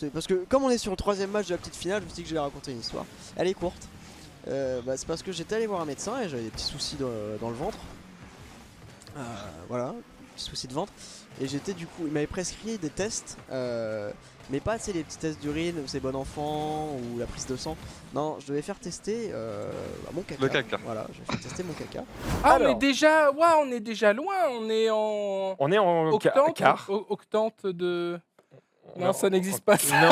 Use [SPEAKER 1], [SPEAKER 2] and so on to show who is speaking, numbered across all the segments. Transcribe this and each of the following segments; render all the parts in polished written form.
[SPEAKER 1] C'est parce que comme on est sur le 3ème match de la petite finale, je me suis dit que je vais raconter une histoire. Elle est courte. C'est parce que j'étais allé voir un médecin et j'avais des petits soucis dans le ventre. Voilà, petits soucis de ventre. Et j'étais du coup, il m'avait prescrit des tests, mais pas les petits tests d'urine où c'est bon enfant ou la prise de sang. Non, je devais faire tester mon caca.
[SPEAKER 2] Le caca.
[SPEAKER 1] Voilà, je vais faire tester mon caca.
[SPEAKER 3] Ah,
[SPEAKER 4] Alors.
[SPEAKER 3] on est déjà loin, on est en
[SPEAKER 4] quart.
[SPEAKER 3] octante de... Non, ça n'existe pas ça.
[SPEAKER 4] Non,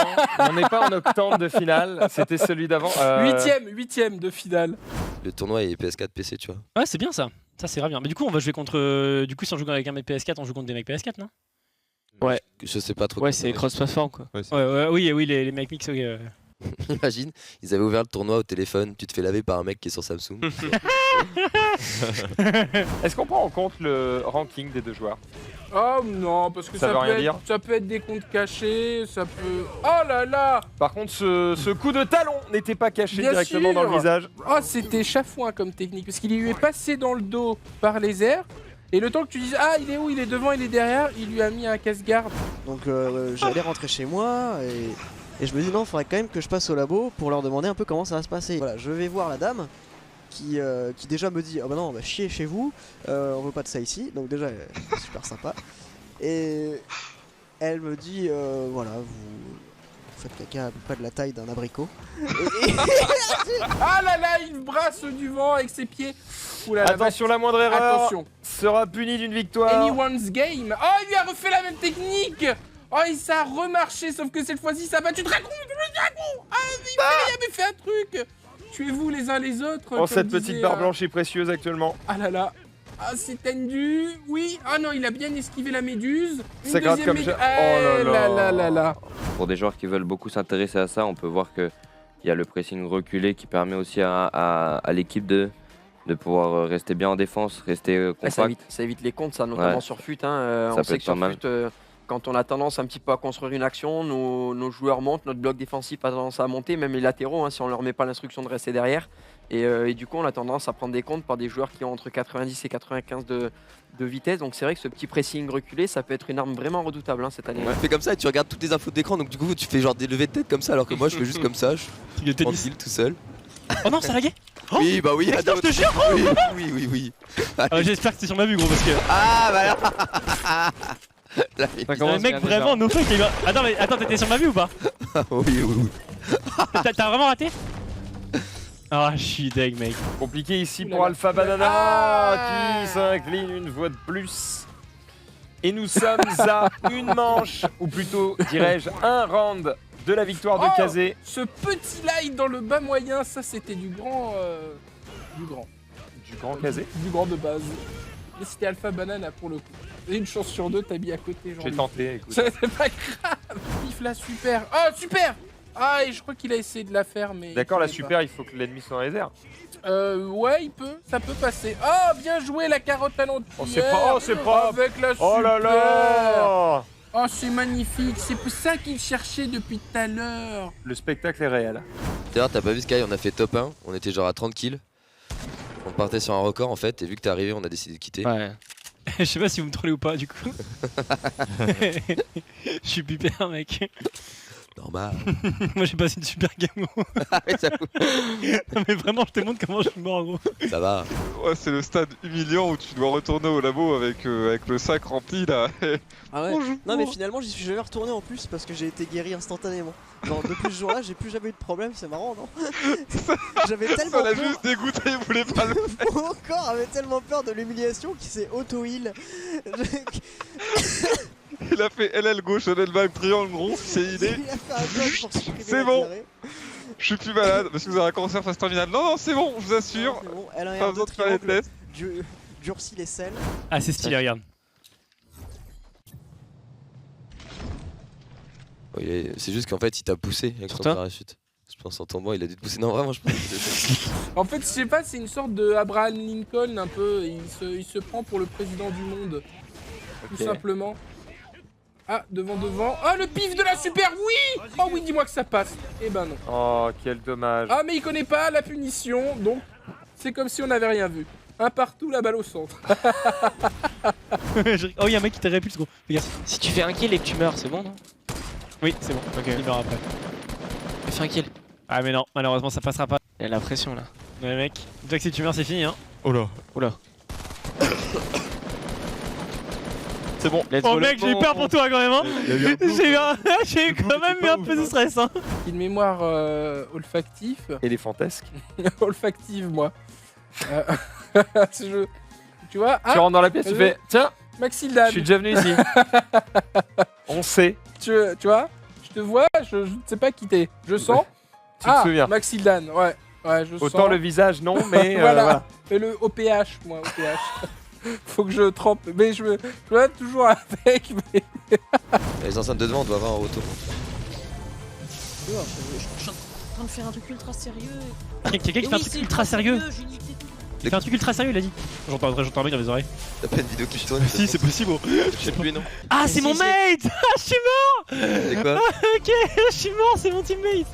[SPEAKER 4] on n'est pas en octante de finale, c'était celui d'avant.
[SPEAKER 3] Huitième de finale.
[SPEAKER 5] Le tournoi est PS4 PC, tu vois.
[SPEAKER 6] Ouais, c'est bien ça. Ça, c'est grave bien. Mais du coup, on va jouer contre. Du coup, si on joue avec un mec PS4, on joue contre des mecs PS4, non?
[SPEAKER 5] Ouais. Je sais pas trop.
[SPEAKER 7] Ouais, c'est cross-platform quoi.
[SPEAKER 6] Oui, les mecs mix.
[SPEAKER 5] Imagine, ils avaient ouvert le tournoi au téléphone, tu te fais laver par un mec qui est sur Samsung.
[SPEAKER 4] Est-ce qu'on prend en compte le ranking des deux joueurs?
[SPEAKER 3] Oh non, parce que
[SPEAKER 4] Ça veut rien dire.
[SPEAKER 3] ça peut être des comptes cachés, ça peut... Oh là là.
[SPEAKER 4] Par contre, ce coup de talon n'était pas caché
[SPEAKER 3] Bien
[SPEAKER 4] directement
[SPEAKER 3] sûr.
[SPEAKER 4] dans le visage.
[SPEAKER 3] Oh, c'était chafouin comme technique, parce qu'il lui est passé dans le dos par les airs, et le temps que tu dises « Ah, il est où? Il est devant, il est derrière », il lui a mis un casse-garde.
[SPEAKER 1] Donc j'allais rentrer chez moi et je me dis non, il faudrait quand même que je passe au labo pour leur demander un peu comment ça va se passer. Voilà, je vais voir la dame qui déjà me dit « Oh bah non, on va chier chez vous, on veut pas de ça ici », donc déjà elle est super sympa. Et elle me dit voilà, vous faites caca à peu près de la taille d'un abricot.
[SPEAKER 3] Ah là là, il brasse du vent avec ses pieds. Ouh là là,
[SPEAKER 4] Attention, la moindre erreur
[SPEAKER 3] attention.
[SPEAKER 4] sera punie d'une victoire.
[SPEAKER 3] Anyone's game. Oh, il lui a refait la même technique. Oh, et ça a remarché, sauf que cette fois-ci, ça va. Tu te racontes, Ah, il avait fait un truc. Tuez-vous les uns les autres.
[SPEAKER 4] Oh, cette petite barre blanche est précieuse actuellement.
[SPEAKER 3] Ah là là. Ah, c'est tendu. Oui. Ah non, il a bien esquivé la méduse.
[SPEAKER 4] Ça gratte comme ça. Oh là là.
[SPEAKER 8] Pour des joueurs qui veulent beaucoup s'intéresser à ça, on peut voir qu'il y a le pressing reculé qui permet aussi à l'équipe de pouvoir rester bien en défense, rester compact.
[SPEAKER 7] Ça évite les comptes, ça, notamment sur FUT. Hein.
[SPEAKER 8] Ça
[SPEAKER 7] On
[SPEAKER 8] peut
[SPEAKER 7] sait
[SPEAKER 8] être
[SPEAKER 7] que sur
[SPEAKER 8] pas mal.
[SPEAKER 7] FUT, quand on a tendance un petit peu à construire une action, nos joueurs montent, notre bloc défensif a tendance à monter, même les latéraux, hein, si on leur met pas l'instruction de rester derrière. Et du coup, on a tendance à prendre des comptes par des joueurs qui ont entre 90 et 95 de vitesse. Donc c'est vrai que ce petit pressing reculé, ça peut être une arme vraiment redoutable cette année.
[SPEAKER 5] Tu fais comme ça et tu regardes toutes les infos d'écran, donc du coup tu fais genre des levées de tête comme ça, alors que moi je fais juste comme ça, je suis tranquille tout seul.
[SPEAKER 6] Oh non, ça lagué.
[SPEAKER 5] Oui, bah oui,
[SPEAKER 6] attends, je te jure.
[SPEAKER 5] Oui.
[SPEAKER 6] J'espère que c'est sur ma vue, gros, parce que.
[SPEAKER 5] Ah, bah là.
[SPEAKER 6] Le mec vraiment no fuck. Attends, t'étais sur ma vue ou pas?
[SPEAKER 5] Oui.
[SPEAKER 6] T'as vraiment raté? Ah, je suis deg, mec.
[SPEAKER 4] Compliqué ici pour Alpha Banana qui s'incline une fois de plus. Et nous sommes à une manche, ou plutôt dirais-je un round de la victoire de Kazé.
[SPEAKER 3] Ce petit light dans le bas moyen, ça c'était du grand. Du grand
[SPEAKER 4] Kazé.
[SPEAKER 3] Du grand de base. Mais c'était Alpha Banana pour le coup. Et une chance sur deux, t'as mis à côté.
[SPEAKER 4] J'ai tenté, écoute.
[SPEAKER 3] C'est pas grave. Pif là, super. Oh, super. Ah, et je crois qu'il a essayé de la faire, mais.
[SPEAKER 4] D'accord, la super, il faut que l'ennemi soit dans les airs.
[SPEAKER 3] Ouais, ça peut passer. Oh, bien joué la carotte à l'entière.
[SPEAKER 4] Oh, c'est propre.
[SPEAKER 3] Avec la super.
[SPEAKER 4] Oh là là.
[SPEAKER 3] Oh, c'est magnifique. C'est pour ça qu'il cherchait depuis tout à l'heure.
[SPEAKER 4] Le spectacle est réel.
[SPEAKER 5] D'ailleurs, t'as pas vu Sky, on a fait top 1, on était genre à 30 kills. On partait sur un record en fait, et vu que t'es arrivé, on a décidé de quitter.
[SPEAKER 6] Ouais. Je sais pas si vous me trollez ou pas, du coup. Je suis pipère, mec.
[SPEAKER 5] Normal.
[SPEAKER 6] Moi j'ai passé une super game. Non mais vraiment je te montre comment je suis mort gros.
[SPEAKER 5] Ça va.
[SPEAKER 2] Ouais, c'est le stade humiliant où tu dois retourner au labo avec le sac rempli là.
[SPEAKER 1] Ah ouais. Non mais finalement j'y suis jamais retourné en plus parce que j'ai été guéri instantanément. Genre depuis ce jour là j'ai plus jamais eu de problème, c'est marrant non? J'avais tellement
[SPEAKER 2] Ça l'a
[SPEAKER 1] peur.
[SPEAKER 2] juste dégoûté, il voulait pas le faire.
[SPEAKER 1] Mon corps avait tellement peur de l'humiliation qu'il s'est auto-heal.
[SPEAKER 2] Il a fait LL gauche, LL back, triangle rond, c'est idée.
[SPEAKER 1] Il a fait un dodge pour supprimer
[SPEAKER 2] C'est
[SPEAKER 1] la
[SPEAKER 2] bon.
[SPEAKER 1] diarrhée.
[SPEAKER 2] Je suis plus malade parce que vous avez un cancer phase terminale. Non, c'est bon, je vous assure.
[SPEAKER 1] C'est bon, elle a
[SPEAKER 2] Pas
[SPEAKER 1] un
[SPEAKER 2] besoin
[SPEAKER 1] de
[SPEAKER 2] de faire les
[SPEAKER 1] triangle,
[SPEAKER 2] tests.
[SPEAKER 1] durcit les selles.
[SPEAKER 6] Ah c'est stylé regarde.
[SPEAKER 5] Oui, c'est juste qu'en fait il t'a poussé avec son parachute. Je pense en tombant il a dû te pousser. Non vraiment je pense.
[SPEAKER 3] En fait je sais pas, c'est une sorte de Abraham Lincoln un peu. Il se prend pour le président du monde. Tout simplement. Ah, devant. Oh, le pif de la super, oui. Oh oui, dis-moi que ça passe. Eh ben non.
[SPEAKER 4] Oh, quel dommage.
[SPEAKER 3] Ah, mais il connaît pas la punition, donc c'est comme si on n'avait rien vu. Un partout, la balle au centre.
[SPEAKER 6] Oh, y'a un mec qui t'a répulse gros. Regarde.
[SPEAKER 7] Si tu fais un kill et que tu meurs, c'est bon, non?
[SPEAKER 6] Oui, c'est bon. Ok. Il meurt après.
[SPEAKER 9] J'ai fait un kill.
[SPEAKER 6] Ah mais non, malheureusement ça passera pas.
[SPEAKER 9] Il y a la pression là.
[SPEAKER 6] Ouais mec, dis-toi que si tu meurs c'est fini hein.
[SPEAKER 2] Oh là.
[SPEAKER 9] Oula.
[SPEAKER 2] C'est bon.
[SPEAKER 9] Let's
[SPEAKER 6] Oh
[SPEAKER 9] go,
[SPEAKER 6] mec, j'ai eu peur pour toi quand même hein. J'ai quand même eu un peu de stress hein.
[SPEAKER 3] Une mémoire olfactif.
[SPEAKER 4] Éléphantesque.
[SPEAKER 3] Olfactive, moi. Tu vois,
[SPEAKER 4] Tu rentres dans la pièce, tu fais tiens,
[SPEAKER 3] Maxildan.
[SPEAKER 4] je suis déjà venu ici. On sait.
[SPEAKER 3] Tu vois, je te vois, je ne sais pas qui t'es. Je sens.
[SPEAKER 4] Tu te souviens.
[SPEAKER 3] Maxildan, ouais. Ouais, je
[SPEAKER 4] Autant
[SPEAKER 3] sens.
[SPEAKER 4] le visage, non, mais
[SPEAKER 3] voilà. Et le OPH, moi, OPH. Faut que je trempe. Mais je vois toujours avec. Mais...
[SPEAKER 5] Les enceintes de devant, on doit avoir un retour.
[SPEAKER 10] Je suis en train de faire un truc ultra sérieux.
[SPEAKER 6] Quelqu'un qui fait un truc ultra sérieux. Il fait un truc ultra sérieux, il a dit. J'entends bien dans mes oreilles.
[SPEAKER 5] T'as pas une vidéo qui tourne?
[SPEAKER 6] Si, c'est possible.
[SPEAKER 5] Je sais plus, non?
[SPEAKER 6] Ah, c'est mon mate. Ah, je suis mort.
[SPEAKER 5] C'est quoi?
[SPEAKER 6] Ok, je suis mort, c'est mon teammate.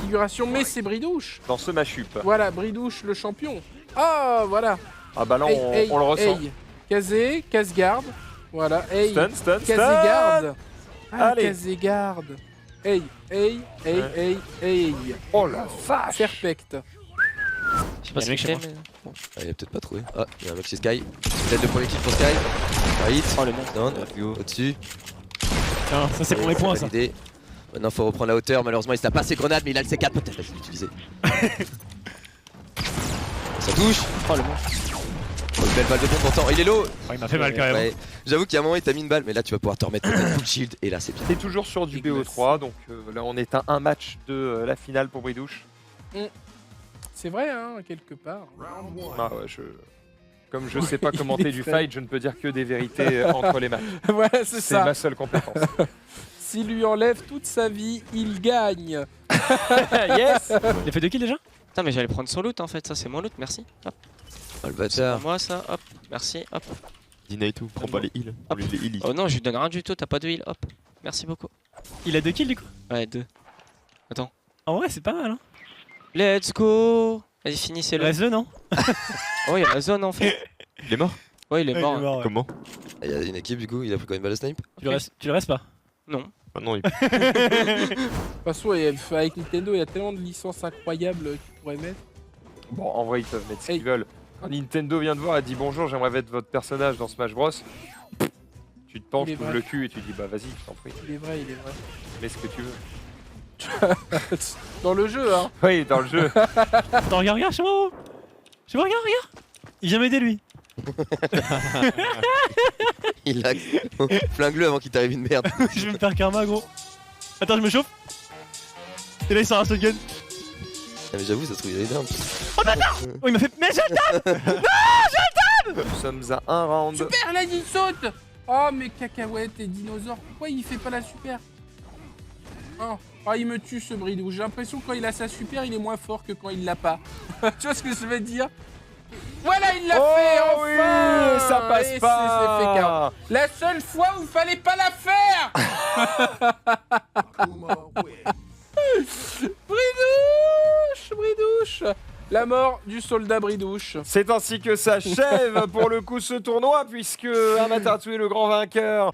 [SPEAKER 3] Figuration, mais c'est Bridouche.
[SPEAKER 4] dans ce machup.
[SPEAKER 3] Voilà, Bridouche, le champion. Ah, voilà.
[SPEAKER 4] Ah bah là, on le ressent.
[SPEAKER 3] Kazé, casse-garde. Voilà, hey.
[SPEAKER 4] Stun.
[SPEAKER 3] Kazé-garde. Ah,
[SPEAKER 4] Allez.
[SPEAKER 3] Kazé-garde. Hey.
[SPEAKER 4] Oh la vache.
[SPEAKER 3] Perfect.
[SPEAKER 9] Je sais pas
[SPEAKER 6] Il y a un
[SPEAKER 9] ce
[SPEAKER 6] mec
[SPEAKER 9] que
[SPEAKER 6] chez
[SPEAKER 9] c'est, mais.
[SPEAKER 5] Ah, il a peut-être pas trouvé. Ah, il y a un mec chez Sky. Peut-être le premier kill pour Sky. Un hit.
[SPEAKER 9] Oh le bon.
[SPEAKER 5] Down. Au-dessus.
[SPEAKER 6] Tiens, ça c'est pour les points ça.
[SPEAKER 5] Validé. Maintenant, faut reprendre la hauteur. Malheureusement, il se tape pas ses grenades, mais il a le C4. Peut-être, je vais l'utiliser. Ça touche.
[SPEAKER 9] Oh le bon.
[SPEAKER 5] Oh, une belle balle de pompe pourtant. Il est low.
[SPEAKER 6] Oh, il m'a fait mal quand même.
[SPEAKER 5] Ouais. J'avoue qu'il y a un moment, il t'a mis une balle, mais là, tu vas pouvoir te remettre peut-être full shield. Et là, c'est bien.
[SPEAKER 4] T'es toujours sur du BO3, donc là on est à un match de la finale pour Bridouche.
[SPEAKER 3] C'est vrai, hein, quelque part.
[SPEAKER 4] Ah ouais, comme je sais pas commenter du fight, je ne peux dire que des vérités entre les matchs.
[SPEAKER 3] Voilà, c'est
[SPEAKER 4] C'est
[SPEAKER 3] ça.
[SPEAKER 4] ma seule compétence.
[SPEAKER 3] S'il lui enlève toute sa vie, il gagne.
[SPEAKER 4] Yes.
[SPEAKER 6] Il a fait 2 kills déjà?
[SPEAKER 9] Putain, mais j'allais prendre son loot en fait, ça c'est mon loot, merci. Hop.
[SPEAKER 5] Oh, le
[SPEAKER 9] C'est
[SPEAKER 5] bâtard.
[SPEAKER 9] pour moi ça, hop, merci, hop.
[SPEAKER 2] Dina et tout, prends pas les heals.
[SPEAKER 9] Hop.
[SPEAKER 2] Lui, les heals.
[SPEAKER 9] Oh non, je lui donne rien du tout, t'as pas de heal, hop. Merci beaucoup.
[SPEAKER 6] Il a 2 kills du coup?
[SPEAKER 9] Ouais, 2.
[SPEAKER 6] En vrai, c'est pas mal hein.
[SPEAKER 9] Let's go. Vas-y, finissez-le.
[SPEAKER 6] La zone non?
[SPEAKER 9] Oh, il y a la zone en fait.
[SPEAKER 2] Il est mort?
[SPEAKER 9] Ouais, il est mort.
[SPEAKER 6] ouais.
[SPEAKER 2] Comment?
[SPEAKER 5] Il y a une équipe, du coup, il a pris quoi, une balle de snipe?
[SPEAKER 6] Tu le restes pas?
[SPEAKER 9] Non.
[SPEAKER 2] Ah non, il...
[SPEAKER 3] De toute façon, avec Nintendo, il y a tellement de licences incroyables qu'ils pourraient mettre.
[SPEAKER 4] Bon, en vrai, ils peuvent mettre ce qu'ils veulent. Quand Nintendo vient te voir et dit bonjour, j'aimerais mettre votre personnage dans Smash Bros. Tu te penches,
[SPEAKER 3] Il est
[SPEAKER 4] tu ouvres
[SPEAKER 3] vrai.
[SPEAKER 4] le cul et tu dis bah vas-y, je t'en prie,
[SPEAKER 3] Il est vrai.
[SPEAKER 4] mets ce que tu veux.
[SPEAKER 3] Dans le jeu, hein.
[SPEAKER 4] Oui, dans le jeu.
[SPEAKER 6] Attends, regarde, chez moi. Chez moi, regarde. Il vient m'aider lui.
[SPEAKER 5] Il a. Flingue-le avant qu'il t'arrive une merde.
[SPEAKER 6] Je vais me faire karma gros. Attends, je me chauffe. Et là il sort un shotgun.
[SPEAKER 5] Ah, mais j'avoue, ça se trouve, il est énorme.
[SPEAKER 6] Oh bâtard. Oh il m'a fait. Mais je le tape.
[SPEAKER 4] Nous sommes à un round.
[SPEAKER 3] Super, là, il saute. Oh, mais cacahuètes et dinosaures. Pourquoi il fait pas la super? Oh, il me tue ce Bridouche. J'ai l'impression que quand il a sa super, il est moins fort que quand il l'a pas. Tu vois ce que je veux dire? Voilà, il l'a fait, enfin.
[SPEAKER 4] Oui, ça passe
[SPEAKER 3] Et
[SPEAKER 4] pas.
[SPEAKER 3] c'est fait KO. La seule fois où il fallait pas la faire. Bridouche. La mort du soldat Bridouche.
[SPEAKER 4] C'est ainsi que s'achève pour le coup ce tournoi puisque Amaterasu est le grand vainqueur.